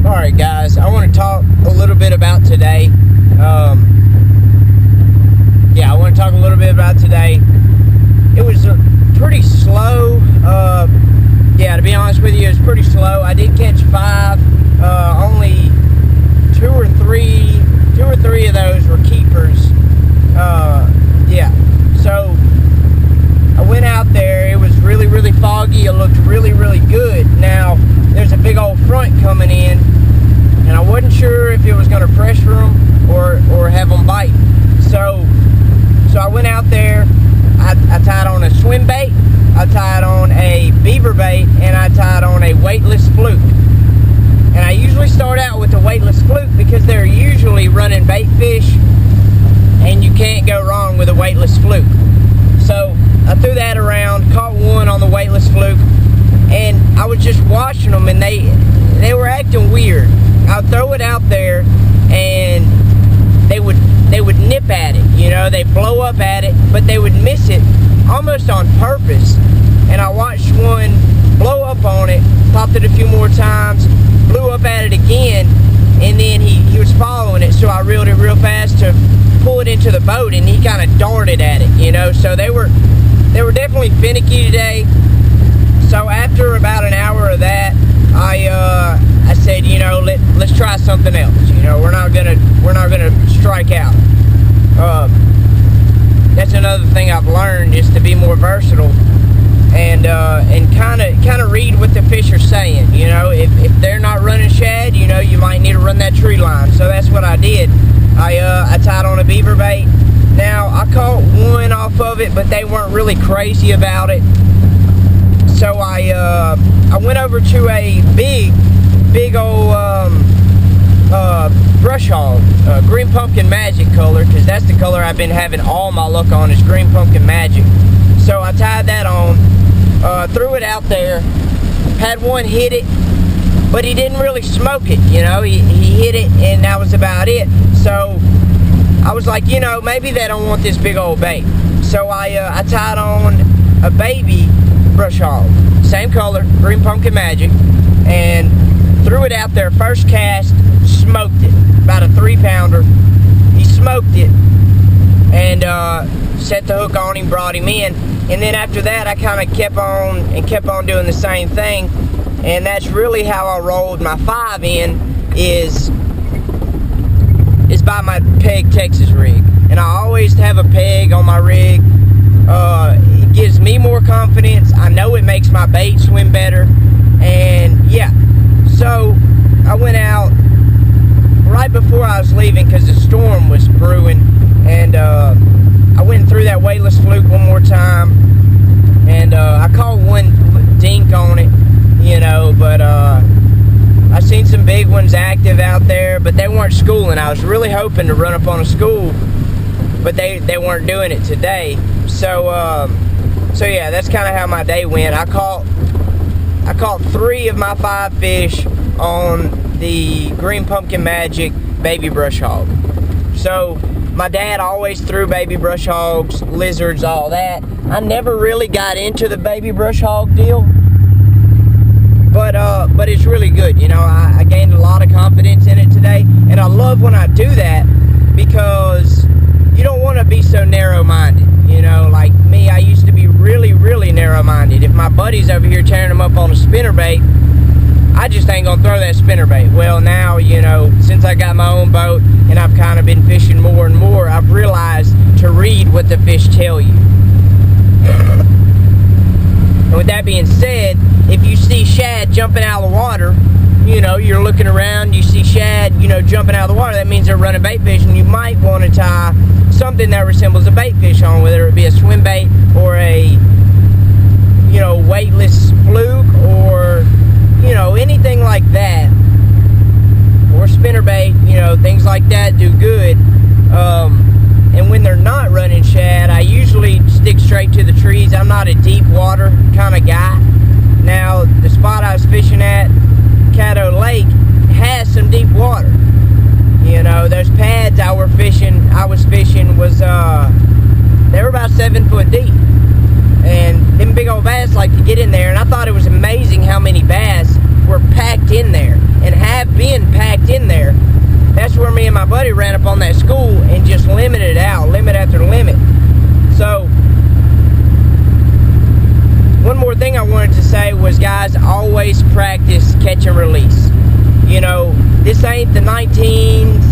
Alright guys, I want to talk a little bit about today. I want to talk a little bit about today. It was pretty slow. To be honest with you, it was pretty slow. I did catch 5. Only two or three of those were keepers. So I went out there. It was really, really foggy. It looked really, really good. Now, there's a big old front coming in, and I wasn't sure if it was going to pressure them or have them bite. So I went out there. I tied on a swim bait, I tied on a beaver bait, and I tied on a weightless fluke. And I usually start out with the weightless fluke because they're usually running bait fish, and you can't go wrong with a weightless fluke. So I threw that around, caught one on the weightless fluke, and I was just watching them, and they were acting weird. I'd throw it out there, and they would nip at it, they'd blow up at it, but they would miss it almost on purpose. And I watched one blow up on it, popped it a few more times, blew up at it again, and then he was following it, so I reeled it real fast to pull it into the boat, and he kind of darted at it, so they were definitely finicky today. So after about an hour of that, I said, let's try something else. We're not gonna strike out. That's another thing I've learned, is to be more versatile and kind of read what the fish are saying. If they're not running shad, you might need to run that tree line. So that's what I did. I tied on a beaver bait. Now I caught one off of it, but they weren't really crazy about it. So I went over to a big old brush hog, green pumpkin magic color, because that's the color I've been having all my luck on, is green pumpkin magic. So I tied that on, threw it out there, had one hit it, but he didn't really smoke it. He hit it, and that was about it. So I was like, maybe they don't want this big old bait. So I tied on a baby brush hog, same color, green pumpkin magic, and threw it out there. First cast, smoked it, about a 3-pounder. He smoked it, and set the hook on him, brought him in. And then after that, I kind of kept on doing the same thing. And that's really how I rolled my 5 in, is by my peg Texas rig. And I always have a peg on my rig. It gives me more confidence. I know it makes my bait swim better. And yeah, so I went out right before I was leaving because the storm was brewing, and I went and threw that weightless fluke one more time, and I caught one dink on it, but I seen some big ones active out there, but they weren't schooling. I was really hoping to run up on a school, but they weren't doing it today. So yeah, that's kind of how my day went. I caught 3 of my 5 fish on the green pumpkin magic baby brush hog. So my dad always threw baby brush hogs, lizards, all that. I never really got into the baby brush hog deal, but it's really good. I gained a lot of confidence in it today, and I love when I do that, because you don't want to be so narrow-minded. Like me, I used to be really, really narrow-minded. If my buddy's over here tearing them up on a spinnerbait, I just ain't gonna throw that spinnerbait. Well, now, since I got my own boat and I've kind of been fishing more and more, I've realized to read what the fish tell you. And with that being said, if you see shad jumping out of the water, you're looking around, you see shad, jumping out of the water, that means they're running bait fish, and you might want to tie something that resembles a bait fish on, whether it be a swim bait or a, weightless fluke, or, anything like that, or spinnerbait, things like that do good. And when they're not running shad, I usually stick straight to the trees. I'm not a deep water kind of guy. Now, the spot I was fishing at, Caddo Lake, has some deep water. Those pads I was fishing was, they were about 7 foot deep. And them big old bass like to get in there, and I thought it was amazing how many bass were packed in there. And half that bin packed in there. That's where me and my buddy ran up on that school and just limited it out, limit after limit. So, one more thing I wanted to say was, guys, always practice catch and release. You know, this ain't the 1800s,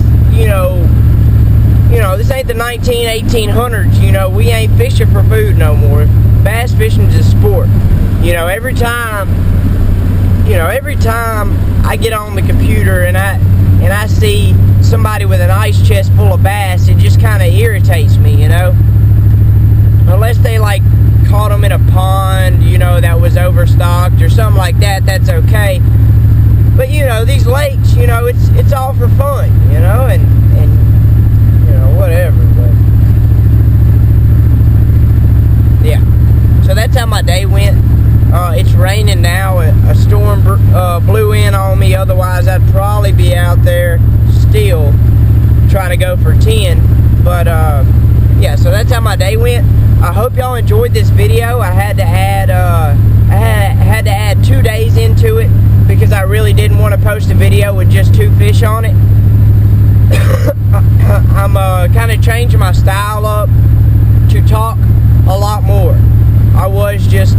this ain't the 1800s, we ain't fishing for food no more. Bass fishing is a sport. Every time I get on the computer and I see somebody with an ice chest full of bass, it just kind of irritates me, Unless they like caught them in a pond, that was overstocked or something like that, that's okay. But these lakes, it's all for fun, and whatever. But yeah, so that's how my day went. It's raining now. A storm blew in on me. Otherwise, I'd probably be out there still trying to go for 10. But yeah, so that's how my day went. I hope y'all enjoyed this video. I had to add 2 days into it because I really didn't want to post a video with just 2 fish on it. I'm kind of changing my style up to talk a lot more. I was just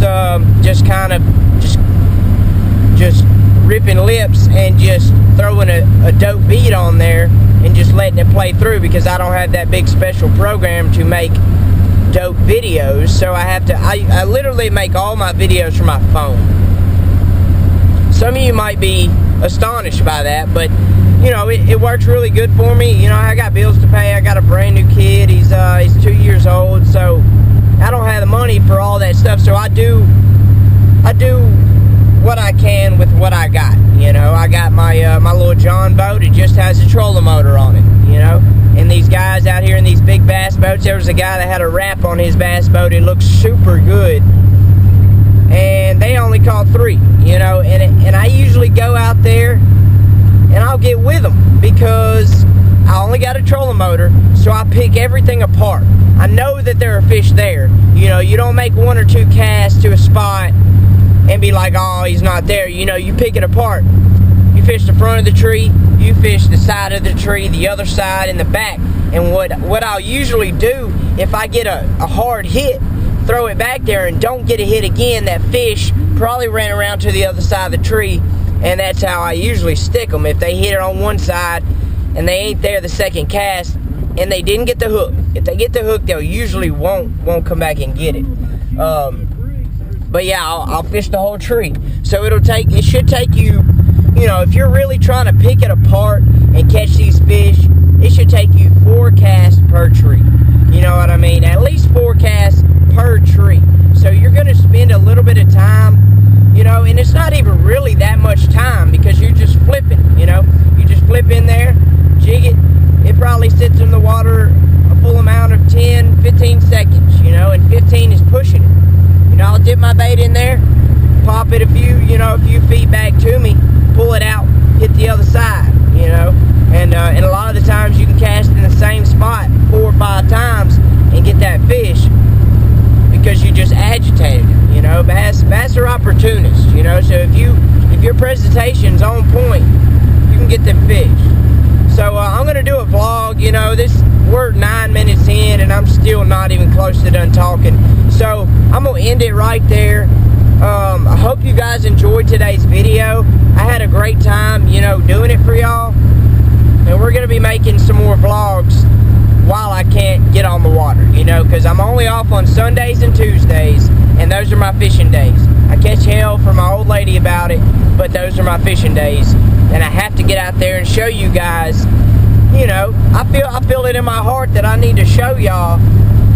ripping lips and just throwing a dope beat on there and just letting it play through because I don't have that big special program to make dope videos. So I literally make all my videos from my phone. Some of you might be astonished by that, but it works really good for me. I got bills to pay. I got a brand new kid. He's 2 years old, so I don't have the money for all that stuff. So I do what I can with what I got. I got my my little John boat. It just has a trolling motor on it. And these guys out here in these big bass boats. There was a guy that had a wrap on his bass boat. It looks super good. And they only caught 3, and I usually go out there and I'll get with them because I only got a trolling motor, so I pick everything apart. I know that there are fish there. You don't make 1 or 2 casts to a spot and be like, oh, he's not there. You pick it apart. You fish the front of the tree, you fish the side of the tree, the other side, and the back. And what I'll usually do, if I get a hard hit, throw it back there and don't get a hit again, that fish probably ran around to the other side of the tree, and that's how I usually stick them. If they hit it on one side and they ain't there the second cast and they didn't get the hook, if they get the hook, they'll usually won't come back and get it. But yeah, I'll fish the whole tree. So it should take you, if you're really trying to pick it apart and catch these fish, it should take you 4 casts per tree. You know what I mean? At least 4 casts per tree. So you're going to spend a little bit of time, and it's not even really that much time because you're just flipping, You just flip in there, jig it. It probably sits in the water a full amount of 10, 15 seconds, and 15 is pushing it. I'll dip my bait in there, pop it a few feet back to me, pull it out, hit the other side, and a lot of the times you can cast in the same spot 4 or 5 times and get that fish because you just agitated it. Bass are opportunists, so if your presentation's on point, you can get them fish. So I'm gonna do a vlog. We're 9 minutes in and I'm still not even close to done talking. So I'm gonna end it right there. I hope you guys enjoyed today's video. I had a great time, doing it for y'all. And we're gonna be making some more vlogs while I can't get on the water, because I'm only off on Sundays and Tuesdays, and those are my fishing days. I catch hell from my old lady about it, but those are my fishing days, and I have to get out there and show you guys. I feel it in my heart that I need to show y'all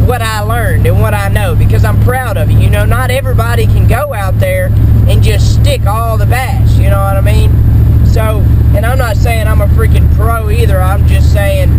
what I learned and what I know, because I'm proud of it. Not everybody can go out there and just stick all the bass, you know what I mean? So, and I'm not saying I'm a freaking pro either. I'm just saying